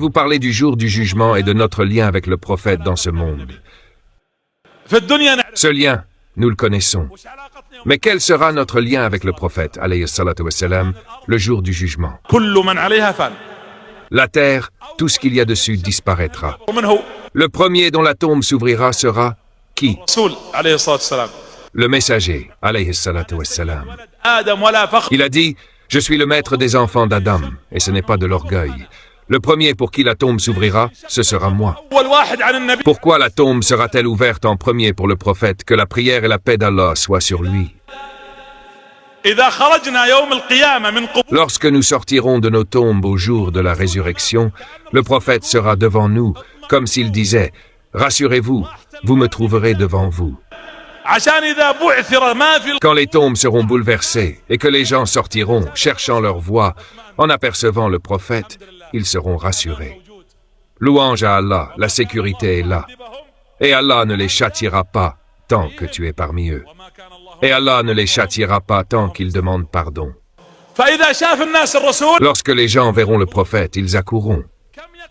Vous parlez du jour du jugement et de notre lien avec le prophète dans ce monde. Ce lien, nous le connaissons. Mais quel sera notre lien avec le prophète, alayhi salatu wassalam, le jour du jugement? La terre, tout ce qu'il y a dessus disparaîtra. Le premier dont la tombe s'ouvrira sera qui? Le messager, alayhi salatu wassalam. Il a dit, je suis le maître des enfants d'Adam, et ce n'est pas de l'orgueil. Le premier pour qui la tombe s'ouvrira, ce sera moi. Pourquoi la tombe sera-t-elle ouverte en premier pour le prophète? Que la prière et la paix d'Allah soient sur lui. Lorsque nous sortirons de nos tombes au jour de la résurrection, le prophète sera devant nous, comme s'il disait, « Rassurez-vous, vous me trouverez devant vous. » Quand les tombes seront bouleversées et que les gens sortiront, cherchant leur voie, en apercevant le prophète, ils seront rassurés. Louange à Allah, la sécurité est là. Et Allah ne les châtiera pas tant que tu es parmi eux. Et Allah ne les châtiera pas tant qu'ils demandent pardon. Lorsque les gens verront le prophète, ils accourront.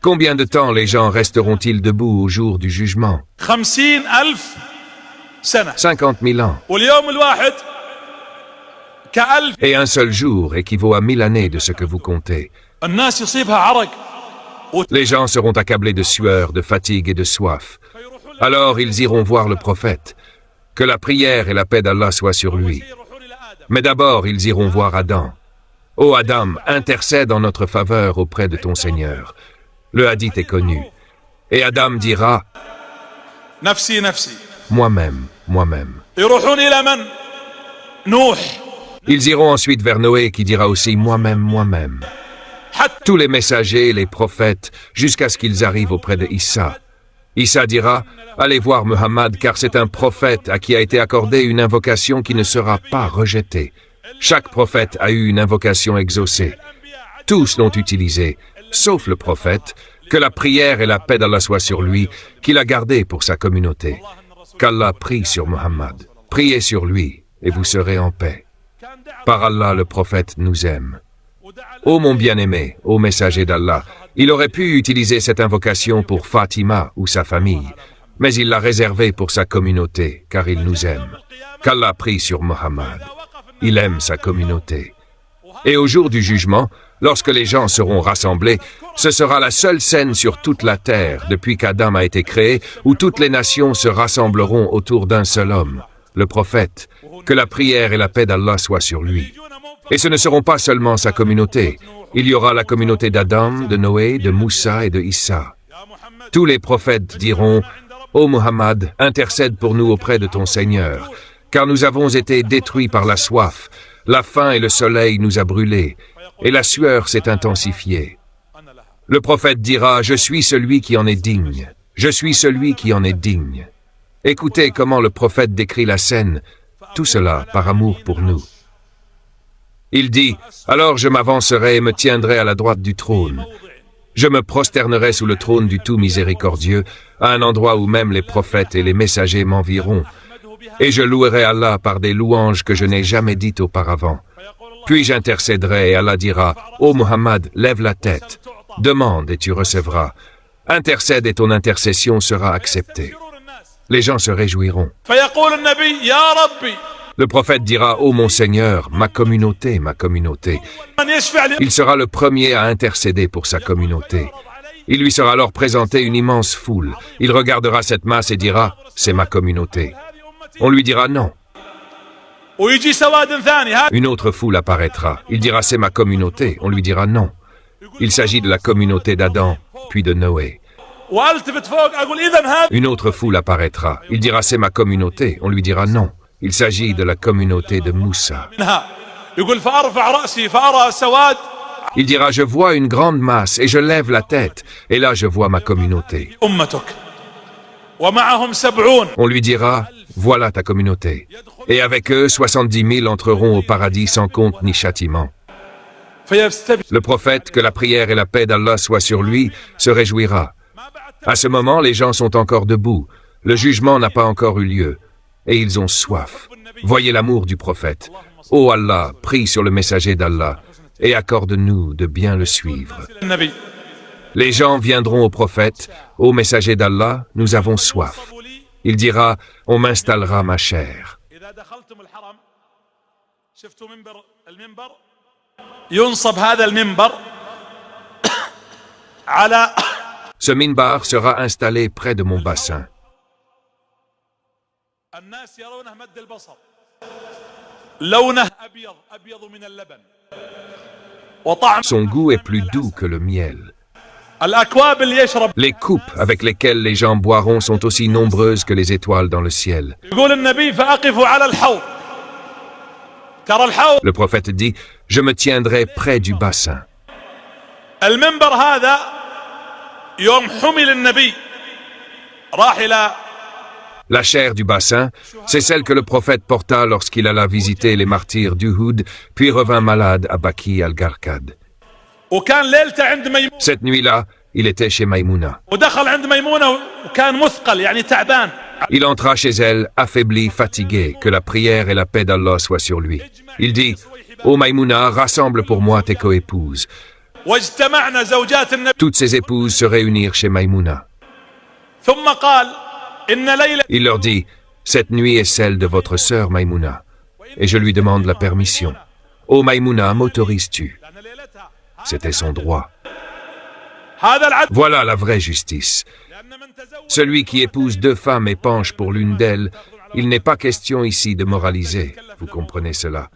Combien de temps les gens resteront-ils debout au jour du jugement? 50 000 ans. Et un seul jour équivaut à 1000 années de ce que vous comptez. Les gens seront accablés de sueur, de fatigue et de soif. Alors ils iront voir le prophète. Que la prière et la paix d'Allah soient sur lui. Mais d'abord ils iront voir Adam. Ô Adam, intercède en notre faveur auprès de ton Seigneur. Le hadith est connu. Et Adam dira, moi-même, moi-même. Ils iront ensuite vers Noé qui dira aussi, moi-même, moi-même. Tous les messagers, les prophètes, jusqu'à ce qu'ils arrivent auprès de Issa. Issa dira, allez voir Muhammad car c'est un prophète à qui a été accordée une invocation qui ne sera pas rejetée. Chaque prophète a eu une invocation exaucée. Tous l'ont utilisée, sauf le prophète, que la prière et la paix d'Allah soient sur lui, qu'il a gardé pour sa communauté. Qu'Allah prie sur Muhammad. Priez sur lui, et vous serez en paix. Par Allah, le prophète nous aime. Ô mon bien-aimé, ô messager d'Allah, il aurait pu utiliser cette invocation pour Fatima ou sa famille, mais il l'a réservée pour sa communauté, car il nous aime. Qu'Allah prie sur Muhammad. Il aime sa communauté. Et au jour du jugement, lorsque les gens seront rassemblés, ce sera la seule scène sur toute la terre, depuis qu'Adam a été créé, où toutes les nations se rassembleront autour d'un seul homme, le prophète, que la prière et la paix d'Allah soient sur lui. Et ce ne seront pas seulement sa communauté, il y aura la communauté d'Adam, de Noé, de Moussa et de Issa. Tous les prophètes diront, « Ô Muhammad, intercède pour nous auprès de ton Seigneur, car nous avons été détruits par la soif, la faim et le soleil nous a brûlés, et la sueur s'est intensifiée. » Le prophète dira, « Je suis celui qui en est digne, je suis celui qui en est digne. » Écoutez comment le prophète décrit la scène, tout cela par amour pour nous. Il dit, « Alors je m'avancerai et me tiendrai à la droite du trône. Je me prosternerai sous le trône du tout miséricordieux, à un endroit où même les prophètes et les messagers m'envieront. Et je louerai Allah par des louanges que je n'ai jamais dites auparavant. Puis j'intercéderai et Allah dira, « Ô Muhammad, lève la tête, demande et tu recevras. Intercède et ton intercession sera acceptée. » Les gens se réjouiront. Le prophète dira, « Ô mon Seigneur, ma communauté, ma communauté. » Il sera le premier à intercéder pour sa communauté. Il lui sera alors présenté une immense foule. Il regardera cette masse et dira, « C'est ma communauté. » On lui dira, « Non. » Une autre foule apparaîtra. Il dira, « C'est ma communauté. » On lui dira, « Non. » Il s'agit de la communauté d'Adam, puis de Noé. Une autre foule apparaîtra. Il dira, « C'est ma communauté. » On lui dira, « Non. » Il s'agit de la communauté de Moussa. Il dira, « Je vois une grande masse et je lève la tête, et là je vois ma communauté. » On lui dira, « Voilà ta communauté. » Et avec eux, 70 000 entreront au paradis sans compte ni châtiment. Le prophète, que la prière et la paix d'Allah soient sur lui, se réjouira. À ce moment, les gens sont encore debout. Le jugement n'a pas encore eu lieu. Et ils ont soif. Voyez l'amour du prophète. Ô Allah, prie sur le messager d'Allah, et accorde-nous de bien le suivre. Les gens viendront au prophète, ô messager d'Allah, nous avons soif. Il dira, on m'installera ma chair. Ce minbar sera installé près de mon bassin. Son goût est plus doux que le miel. Les coupes avec lesquelles les gens boiront sont aussi nombreuses que les étoiles dans le ciel. Le prophète dit, je me tiendrai près du bassin. La chair du bassin, c'est celle que le prophète porta lorsqu'il alla visiter les martyrs d'Uhud, puis revint malade à Baki al-Gharqad. Cette nuit-là, il était chez Maïmouna. Il entra chez elle, affaibli, fatigué, que la prière et la paix d'Allah soient sur lui. Il dit, « Ô Maïmouna, rassemble pour moi tes coépouses. » Toutes ses épouses se réunirent chez Maïmouna. Il leur dit, « Cette nuit est celle de votre sœur Maïmouna, et je lui demande la permission. Ô Maïmouna, m'autorises-tu » C'était son droit. Voilà la vraie justice. Celui qui épouse deux femmes et penche pour l'une d'elles, il n'est pas question ici de moraliser, vous comprenez cela.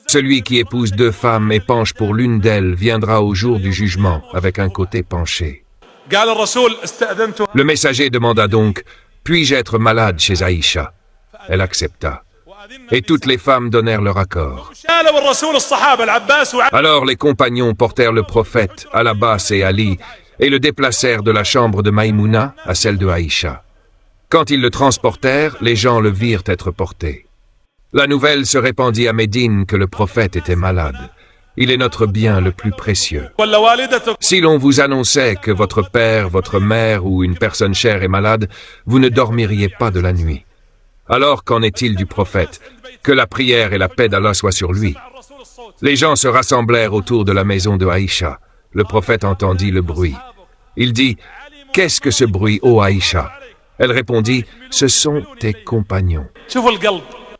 Celui qui épouse deux femmes et penche pour l'une d'elles viendra au jour du jugement avec un côté penché. Le messager demanda donc, « Puis-je être malade chez Aïcha ?» Elle accepta. Et toutes les femmes donnèrent leur accord. Alors les compagnons portèrent le prophète, Al-Abbas et Ali, et le déplacèrent de la chambre de Maïmouna à celle de Aïcha. Quand ils le transportèrent, les gens le virent être porté. La nouvelle se répandit à Médine que le prophète était malade. Il est notre bien le plus précieux. Si l'on vous annonçait que votre père, votre mère ou une personne chère est malade, vous ne dormiriez pas de la nuit. Alors qu'en est-il du prophète? Que la prière et la paix d'Allah soient sur lui. Les gens se rassemblèrent autour de la maison de Aïcha. Le prophète entendit le bruit. Il dit, « Qu'est-ce que ce bruit, ô Aïcha ?» Elle répondit, « Ce sont tes compagnons.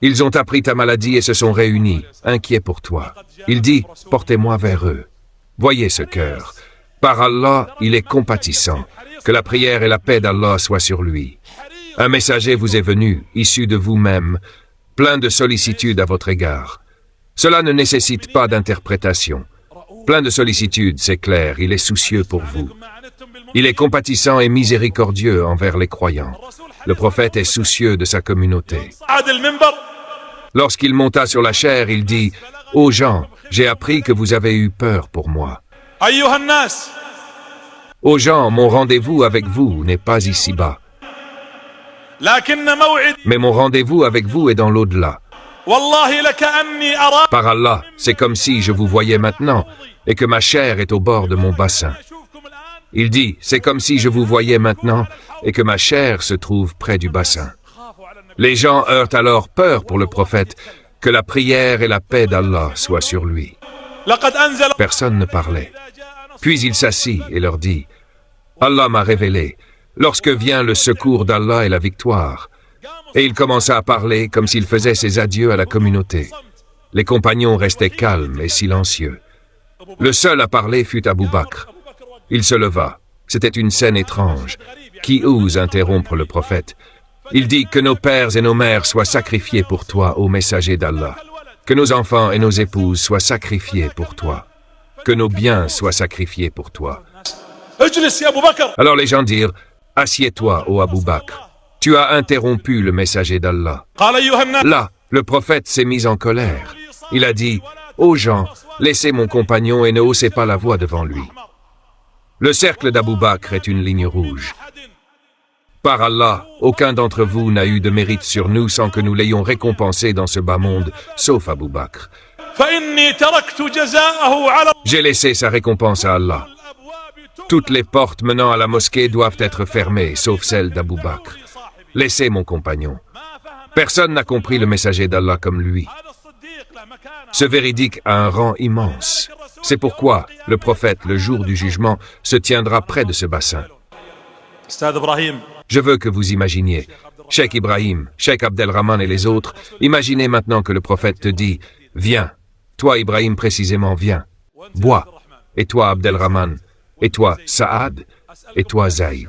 Ils ont appris ta maladie et se sont réunis, inquiets pour toi. Il dit, « Portez-moi vers eux. » Voyez ce cœur. Par Allah, il est compatissant. Que la prière et la paix d'Allah soient sur lui. Un messager vous est venu, issu de vous-même, plein de sollicitude à votre égard. Cela ne nécessite pas d'interprétation. Plein de sollicitude, c'est clair, il est soucieux pour vous. Il est compatissant et miséricordieux envers les croyants. Le prophète est soucieux de sa communauté. Lorsqu'il monta sur la chaire, il dit, « Ô gens, j'ai appris que vous avez eu peur pour moi. Ô gens, mon rendez-vous avec vous n'est pas ici-bas. Mais mon rendez-vous avec vous est dans l'au-delà. Par Allah, c'est comme si je vous voyais maintenant et que ma chair est au bord de mon bassin. » Il dit, c'est comme si je vous voyais maintenant et que ma chair se trouve près du bassin. Les gens eurent alors peur pour le prophète, que la prière et la paix d'Allah soient sur lui. Personne ne parlait. Puis il s'assit et leur dit, Allah m'a révélé, lorsque vient le secours d'Allah et la victoire. Et il commença à parler comme s'il faisait ses adieux à la communauté. Les compagnons restaient calmes et silencieux. Le seul à parler fut Abu Bakr. Il se leva. C'était une scène étrange. Qui ose interrompre le prophète? Il dit que nos pères et nos mères soient sacrifiés pour toi, ô messager d'Allah. Que nos enfants et nos épouses soient sacrifiés pour toi. Que nos biens soient sacrifiés pour toi. Alors les gens dirent, assieds-toi, ô Abu Bakr. Tu as interrompu le messager d'Allah. Là, le prophète s'est mis en colère. Il a dit, ô gens, laissez mon compagnon et ne haussez pas la voix devant lui. Le cercle d'Abu Bakr est une ligne rouge. Par Allah, aucun d'entre vous n'a eu de mérite sur nous sans que nous l'ayons récompensé dans ce bas monde, sauf Abu Bakr. J'ai laissé sa récompense à Allah. Toutes les portes menant à la mosquée doivent être fermées, sauf celle d'Abu Bakr. Laissez mon compagnon. Personne n'a compris le messager d'Allah comme lui. Ce véridique a un rang immense. C'est pourquoi le prophète, le jour du jugement, se tiendra près de ce bassin. Je veux que vous imaginiez, Cheikh Ibrahim, Cheikh Abdelrahman et les autres, imaginez maintenant que le prophète te dit, viens, toi Ibrahim précisément, viens, bois, et toi Abdelrahman, et toi Saad, et toi Zaïd.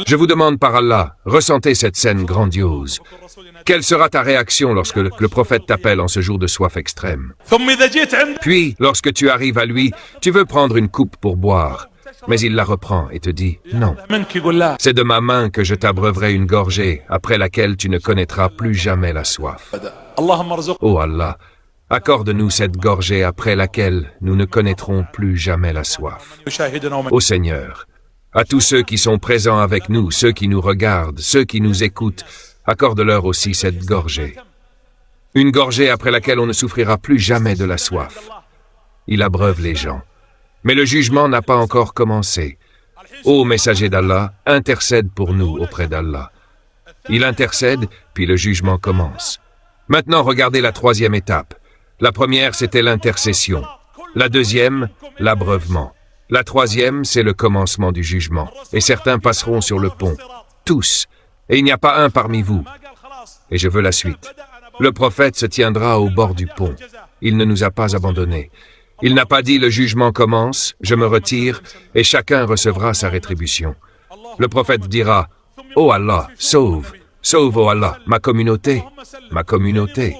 Je vous demande par Allah, ressentez cette scène grandiose. Quelle sera ta réaction lorsque le prophète t'appelle en ce jour de soif extrême? Puis, lorsque tu arrives à lui, tu veux prendre une coupe pour boire, mais il la reprend et te dit, non, c'est de ma main que je t'abreuverai une gorgée, après laquelle tu ne connaîtras plus jamais la soif. Oh Allah, accorde-nous cette gorgée après laquelle nous ne connaîtrons plus jamais la soif. Ô Seigneur, à tous ceux qui sont présents avec nous, ceux qui nous regardent, ceux qui nous écoutent, accorde-leur aussi cette gorgée. Une gorgée après laquelle on ne souffrira plus jamais de la soif. Il abreuve les gens. Mais le jugement n'a pas encore commencé. Ô messager d'Allah, intercède pour nous auprès d'Allah. Il intercède, puis le jugement commence. Maintenant, regardez la troisième étape. La première, c'était l'intercession. La deuxième, l'abreuvement. La troisième, c'est le commencement du jugement. Et certains passeront sur le pont. Tous. Et il n'y a pas un parmi vous. Et je veux la suite. Le prophète se tiendra au bord du pont. Il ne nous a pas abandonnés. Il n'a pas dit le jugement commence, je me retire, et chacun recevra sa rétribution. Le prophète dira, ô Allah, sauve, sauve, ô Allah, ma communauté, ma communauté.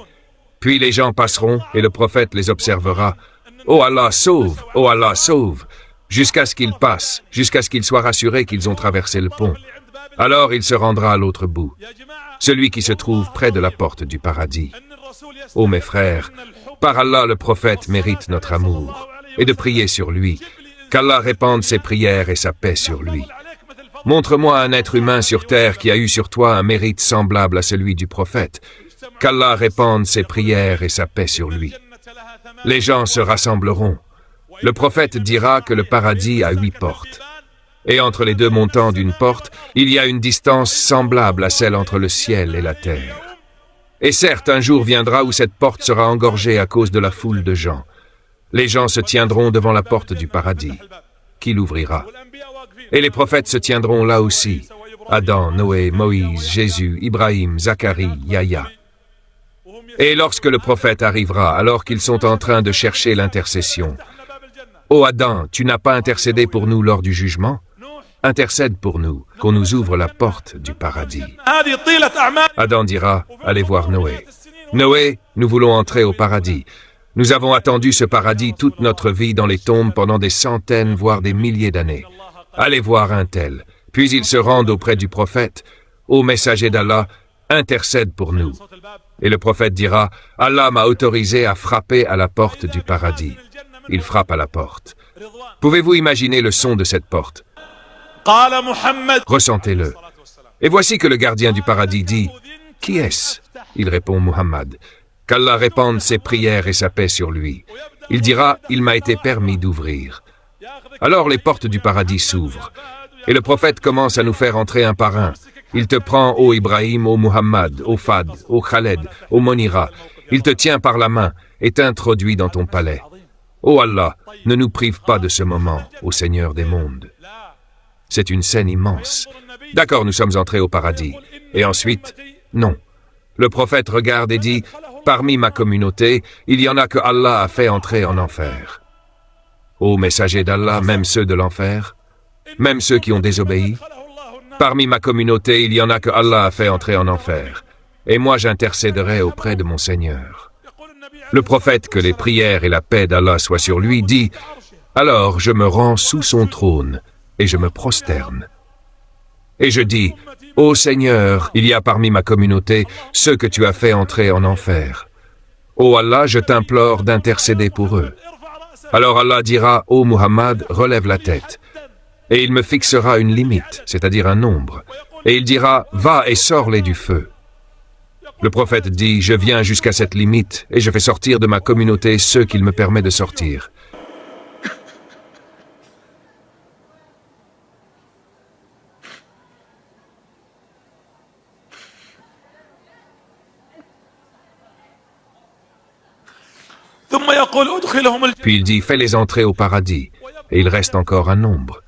Puis les gens passeront, et le prophète les observera, ô Allah, sauve, jusqu'à ce qu'ils passent, jusqu'à ce qu'ils soient rassurés qu'ils ont traversé le pont. Alors il se rendra à l'autre bout, celui qui se trouve près de la porte du paradis. Ô mes frères, par Allah le prophète mérite notre amour, et de prier sur lui, qu'Allah répande ses prières et sa paix sur lui. Montre-moi un être humain sur terre qui a eu sur toi un mérite semblable à celui du prophète, qu'Allah répande ses prières et sa paix sur lui. Les gens se rassembleront. Le prophète dira que le paradis a 8 portes. Et entre les deux montants d'une porte, il y a une distance semblable à celle entre le ciel et la terre. Et certes, un jour viendra où cette porte sera engorgée à cause de la foule de gens. Les gens se tiendront devant la porte du paradis. Qui l'ouvrira? Et les prophètes se tiendront là aussi. Adam, Noé, Moïse, Jésus, Ibrahim, Zacharie, Yahya. Et lorsque le prophète arrivera, alors qu'ils sont en train de chercher l'intercession, « Ô Adam, tu n'as pas intercédé pour nous lors du jugement? Intercède pour nous, qu'on nous ouvre la porte du paradis. » Adam dira, « Allez voir Noé. Noé, nous voulons entrer au paradis. Nous avons attendu ce paradis toute notre vie dans les tombes pendant des centaines, voire des milliers d'années. Allez voir un tel. » Puis ils se rendent auprès du prophète. « Ô messager d'Allah, intercède pour nous. » Et le prophète dira, « Allah m'a autorisé à frapper à la porte du paradis. » Il frappe à la porte. Pouvez-vous imaginer le son de cette porte? Ressentez-le. Et voici que le gardien du paradis dit, « Qui est-ce » Il répond, « Muhammad. » Qu'Allah répande ses prières et sa paix sur lui. Il dira, « Il m'a été permis d'ouvrir. » Alors les portes du paradis s'ouvrent. Et le prophète commence à nous faire entrer un par un. Il te prend, ô Ibrahim, ô Muhammad, ô Fad, ô Khaled, ô Monira. Il te tient par la main et t'introduit dans ton palais. Ô Allah, ne nous prive pas de ce moment, ô Seigneur des mondes. C'est une scène immense. D'accord, nous sommes entrés au paradis. Et ensuite, non. Le prophète regarde et dit, « Parmi ma communauté, il y en a que Allah a fait entrer en enfer. » Ô messager d'Allah, même ceux de l'enfer, même ceux qui ont désobéi, parmi ma communauté, il y en a que Allah a fait entrer en enfer. Et moi, j'intercéderai auprès de mon Seigneur. Le prophète, que les prières et la paix d'Allah soient sur lui, dit, « Alors je me rends sous son trône et je me prosterne. Et je dis, « Ô Seigneur, il y a parmi ma communauté ceux que tu as fait entrer en enfer. Ô Allah, je t'implore d'intercéder pour eux. » Alors Allah dira, « Ô Muhammad, relève la tête. » Et il me fixera une limite, c'est-à-dire un nombre. Et il dira, « Va et sors-les du feu. » Le prophète dit, « Je viens jusqu'à cette limite, et je fais sortir de ma communauté ceux qu'il me permet de sortir. » Puis il dit, fais-les entrer au paradis, et il reste encore un nombre.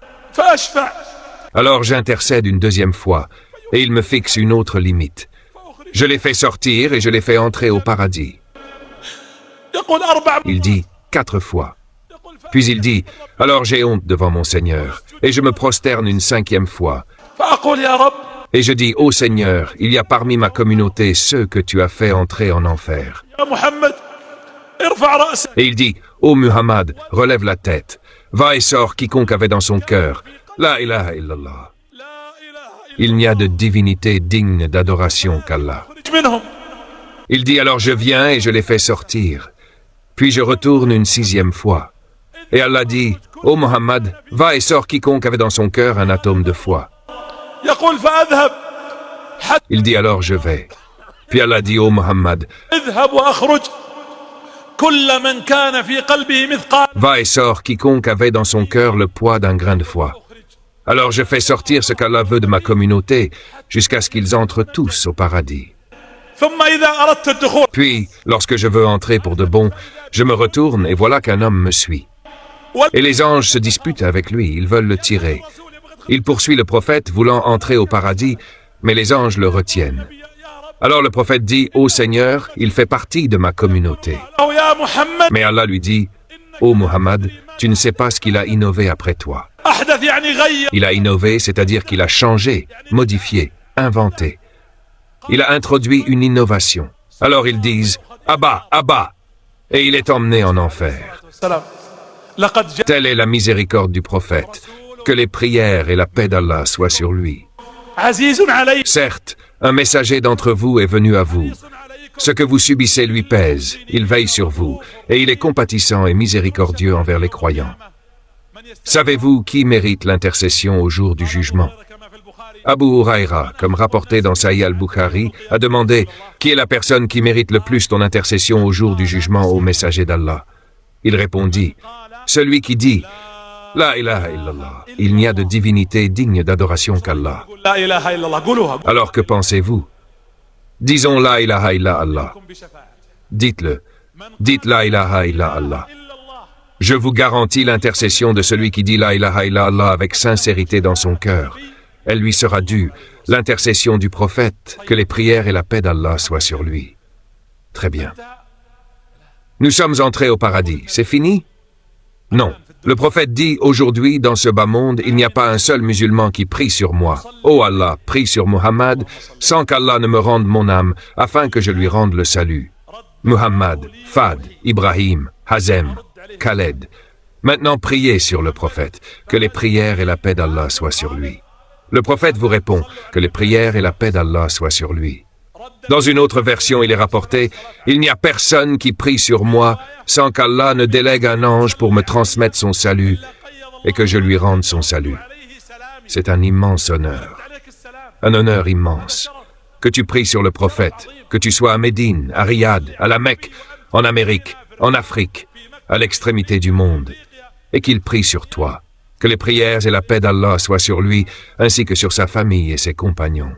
Alors j'intercède une deuxième fois, et il me fixe une autre limite. Je les fais sortir et je les fais entrer au paradis. Il dit 4 fois. Puis il dit, alors j'ai honte devant mon Seigneur, et je me prosterne une 5e fois. Et je dis, ô Seigneur, il y a parmi ma communauté ceux que tu as fait entrer en enfer. Et il dit, ô Muhammad, relève la tête, va et sors quiconque avait dans son cœur. La ilaha illallah. Il n'y a de divinité digne d'adoration qu'Allah. Il dit, alors je viens et je les fais sortir. Puis je retourne une 6e fois. Et Allah dit, ô Muhammad, va et sors quiconque avait dans son cœur un atome de foi. Il dit, alors je vais. Puis Allah dit, ô Muhammad, va et sors quiconque avait dans son cœur le poids d'un grain de foi. Alors je fais sortir ce qu'Allah veut de ma communauté, jusqu'à ce qu'ils entrent tous au paradis. Puis, lorsque je veux entrer pour de bon, je me retourne et voilà qu'un homme me suit. Et les anges se disputent avec lui, ils veulent le tirer. Il poursuit le prophète, voulant entrer au paradis, mais les anges le retiennent. Alors le prophète dit, ô Seigneur, il fait partie de ma communauté. Mais Allah lui dit, ô Muhammad, tu ne sais pas ce qu'il a innové après toi. Il a innové, c'est-à-dire qu'il a changé, modifié, inventé. Il a introduit une innovation. Alors ils disent, Abba, Abba, et il est emmené en enfer. Telle est la miséricorde du prophète, que les prières et la paix d'Allah soient sur lui. Certes, un messager d'entre vous est venu à vous. Ce que vous subissez lui pèse, il veille sur vous, et il est compatissant et miséricordieux envers les croyants. Savez-vous qui mérite l'intercession au jour du jugement? Abu Huraira, comme rapporté dans Sahih al-Bukhari, a demandé « Qui est la personne qui mérite le plus ton intercession au jour du jugement au messager d'Allah ?» Il répondit « Celui qui dit « La ilaha illallah, il n'y a de divinité digne d'adoration qu'Allah. » Alors que pensez-vous? Disons « La ilaha illallah ». Dites-le. Dites « La ilaha illallah ». Je vous garantis l'intercession de celui qui dit « La ilaha illallah » avec sincérité dans son cœur. Elle lui sera due, l'intercession du prophète, que les prières et la paix d'Allah soient sur lui. Très bien. Nous sommes entrés au paradis, c'est fini? Non. Le prophète dit, aujourd'hui, dans ce bas monde, il n'y a pas un seul musulman qui prie sur moi. Ô Allah, prie sur Muhammad, sans qu'Allah ne me rende mon âme, afin que je lui rende le salut. Muhammad, Fad, Ibrahim, Hazem, Khaled. Maintenant, priez sur le prophète, que les prières et la paix d'Allah soient sur lui. Le prophète vous répond que les prières et la paix d'Allah soient sur lui. Dans une autre version, il est rapporté « Il n'y a personne qui prie sur moi sans qu'Allah ne délègue un ange pour me transmettre son salut et que je lui rende son salut. » C'est un immense honneur. Un honneur immense. Que tu pries sur le prophète, que tu sois à Médine, à Riyad, à la Mecque, en Amérique, en Afrique, à l'extrémité du monde, et qu'il prie sur toi. Que les prières et la paix d'Allah soient sur lui, ainsi que sur sa famille et ses compagnons.